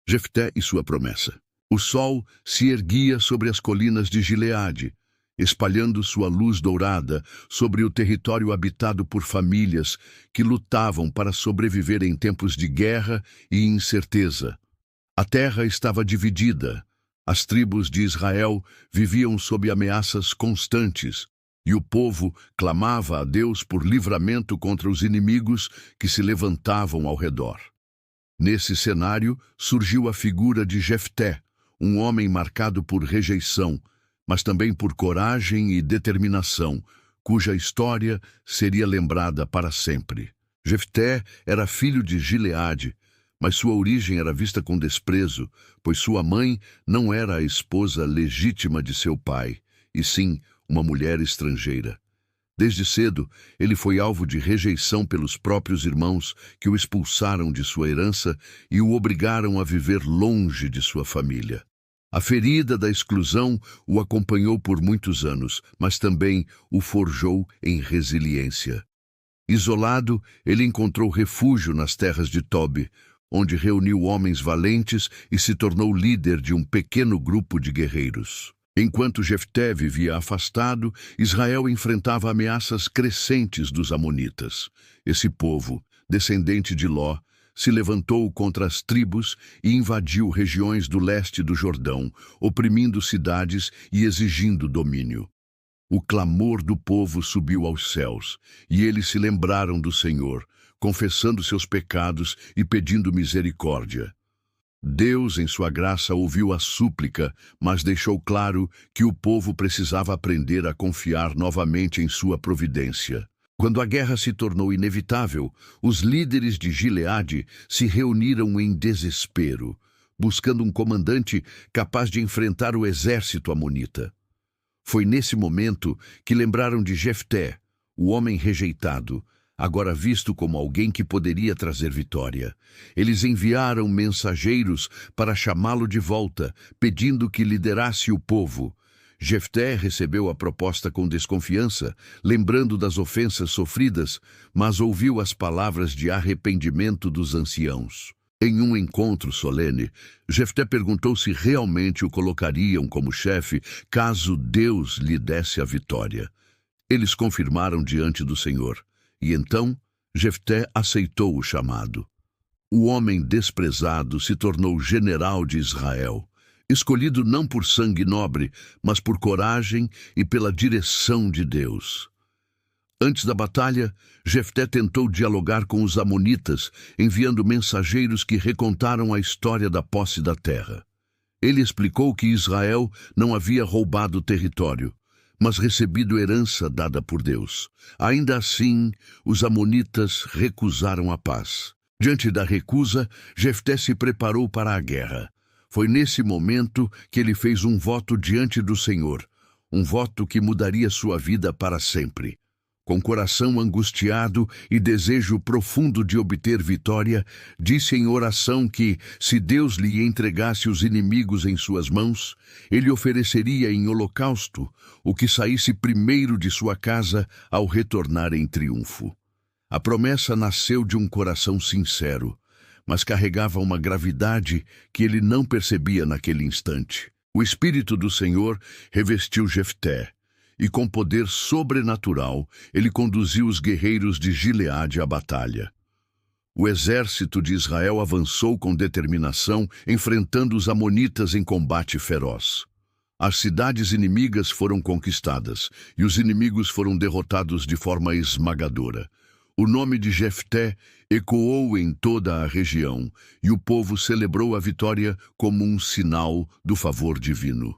Jefté e sua promessa. O sol se erguia sobre as colinas de Gileade, espalhando sua luz dourada sobre o território habitado por famílias que lutavam para sobreviver em tempos de guerra e incerteza. A terra estava dividida. As tribos de Israel viviam sob ameaças constantes, e o povo clamava a Deus por livramento contra os inimigos que se levantavam ao redor. Nesse cenário surgiu a figura de Jefté, um homem marcado por rejeição, mas também por coragem e determinação, cuja história seria lembrada para sempre. Jefté era filho de Gileade, mas sua origem era vista com desprezo, pois sua mãe não era a esposa legítima de seu pai, e sim uma mulher estrangeira. Desde cedo, ele foi alvo de rejeição pelos próprios irmãos, que o expulsaram de sua herança e o obrigaram a viver longe de sua família. A ferida da exclusão o acompanhou por muitos anos, mas também o forjou em resiliência. Isolado, ele encontrou refúgio nas terras de Tobi, onde reuniu homens valentes e se tornou líder de um pequeno grupo de guerreiros. Enquanto Jefté vivia afastado, Israel enfrentava ameaças crescentes dos amonitas. Esse povo, descendente de Ló, se levantou contra as tribos e invadiu regiões do leste do Jordão, oprimindo cidades e exigindo domínio. O clamor do povo subiu aos céus, e eles se lembraram do Senhor, confessando seus pecados e pedindo misericórdia. Deus, em sua graça, ouviu a súplica, mas deixou claro que o povo precisava aprender a confiar novamente em sua providência. Quando a guerra se tornou inevitável, os líderes de Gileade se reuniram em desespero, buscando um comandante capaz de enfrentar o exército amonita. Foi nesse momento que lembraram de Jefté, o homem rejeitado, agora visto como alguém que poderia trazer vitória. Eles enviaram mensageiros para chamá-lo de volta, pedindo que liderasse o povo. Jefté recebeu a proposta com desconfiança, lembrando das ofensas sofridas, mas ouviu as palavras de arrependimento dos anciãos. Em um encontro solene, Jefté perguntou se realmente o colocariam como chefe caso Deus lhe desse a vitória. Eles confirmaram diante do Senhor. E então, Jefté aceitou o chamado. O homem desprezado se tornou general de Israel, escolhido não por sangue nobre, mas por coragem e pela direção de Deus. Antes da batalha, Jefté tentou dialogar com os amonitas, enviando mensageiros que recontaram a história da posse da terra. Ele explicou que Israel não havia roubado território, mas recebido herança dada por Deus. Ainda assim, os amonitas recusaram a paz. Diante da recusa, Jefté se preparou para a guerra. Foi nesse momento que ele fez um voto diante do Senhor, um voto que mudaria sua vida para sempre. Com coração angustiado e desejo profundo de obter vitória, disse em oração que, se Deus lhe entregasse os inimigos em suas mãos, ele ofereceria em holocausto o que saísse primeiro de sua casa ao retornar em triunfo. A promessa nasceu de um coração sincero, mas carregava uma gravidade que ele não percebia naquele instante. O Espírito do Senhor revestiu Jefté, e com poder sobrenatural, ele conduziu os guerreiros de Gileade à batalha. O exército de Israel avançou com determinação, enfrentando os amonitas em combate feroz. As cidades inimigas foram conquistadas, e os inimigos foram derrotados de forma esmagadora. O nome de Jefté ecoou em toda a região, e o povo celebrou a vitória como um sinal do favor divino.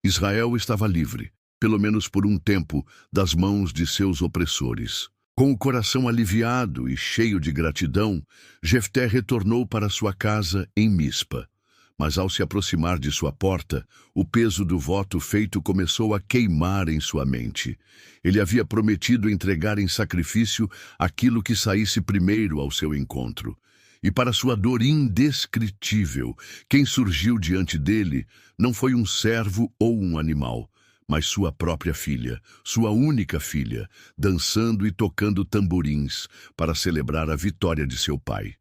Israel estava livre, pelo menos por um tempo, das mãos de seus opressores. Com o coração aliviado e cheio de gratidão, Jefté retornou para sua casa em Mispa. Mas ao se aproximar de sua porta, o peso do voto feito começou a queimar em sua mente. Ele havia prometido entregar em sacrifício aquilo que saísse primeiro ao seu encontro. E para sua dor indescritível, quem surgiu diante dele não foi um servo ou um animal, mas sua própria filha, sua única filha, dançando e tocando tamborins para celebrar a vitória de seu pai.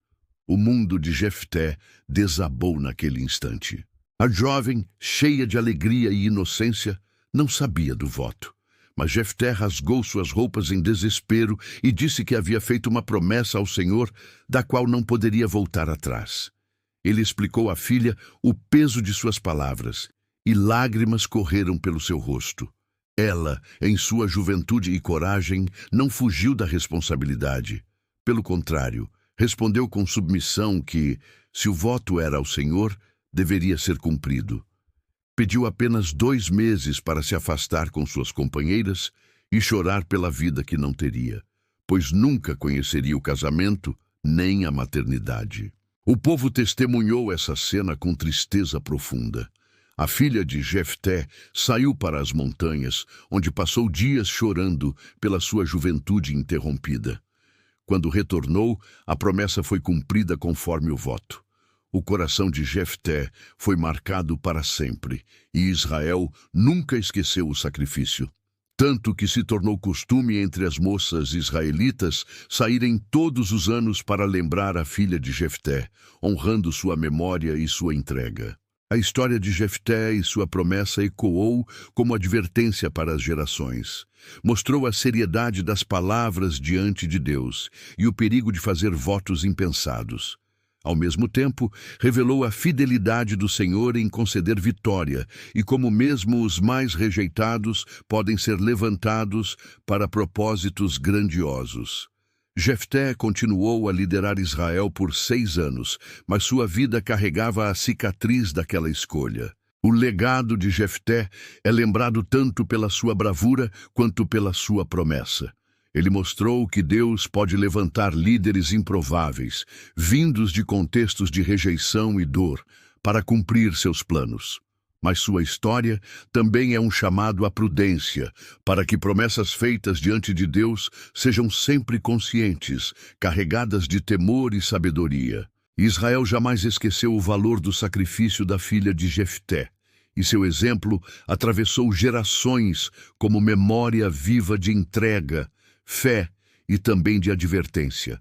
O mundo de Jefté desabou naquele instante. A jovem, cheia de alegria e inocência, não sabia do voto. Mas Jefté rasgou suas roupas em desespero e disse que havia feito uma promessa ao Senhor, da qual não poderia voltar atrás. Ele explicou à filha o peso de suas palavras, e lágrimas correram pelo seu rosto. Ela, em sua juventude e coragem, não fugiu da responsabilidade. Pelo contrário, respondeu com submissão que, se o voto era ao Senhor, deveria ser cumprido. Pediu apenas 2 meses para se afastar com suas companheiras e chorar pela vida que não teria, pois nunca conheceria o casamento nem a maternidade. O povo testemunhou essa cena com tristeza profunda. A filha de Jefté saiu para as montanhas, onde passou dias chorando pela sua juventude interrompida. Quando retornou, a promessa foi cumprida conforme o voto. O coração de Jefté foi marcado para sempre, e Israel nunca esqueceu o sacrifício. Tanto que se tornou costume entre as moças israelitas saírem todos os anos para lembrar a filha de Jefté, honrando sua memória e sua entrega. A história de Jefté e sua promessa ecoou como advertência para as gerações. Mostrou a seriedade das palavras diante de Deus e o perigo de fazer votos impensados. Ao mesmo tempo, revelou a fidelidade do Senhor em conceder vitória e como mesmo os mais rejeitados podem ser levantados para propósitos grandiosos. Jefté continuou a liderar Israel por 6 anos, mas sua vida carregava a cicatriz daquela escolha. O legado de Jefté é lembrado tanto pela sua bravura quanto pela sua promessa. Ele mostrou que Deus pode levantar líderes improváveis, vindos de contextos de rejeição e dor, para cumprir seus planos. Mas sua história também é um chamado à prudência, para que promessas feitas diante de Deus sejam sempre conscientes, carregadas de temor e sabedoria. Israel jamais esqueceu o valor do sacrifício da filha de Jefté, e seu exemplo atravessou gerações como memória viva de entrega, fé e também de advertência.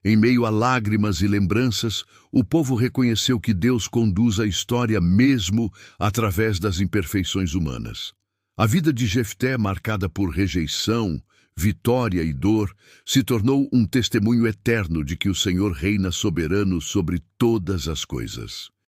Em meio a lágrimas e lembranças, o povo reconheceu que Deus conduz a história mesmo através das imperfeições humanas. A vida de Jefté, marcada por rejeição, vitória e dor, se tornou um testemunho eterno de que o Senhor reina soberano sobre todas as coisas.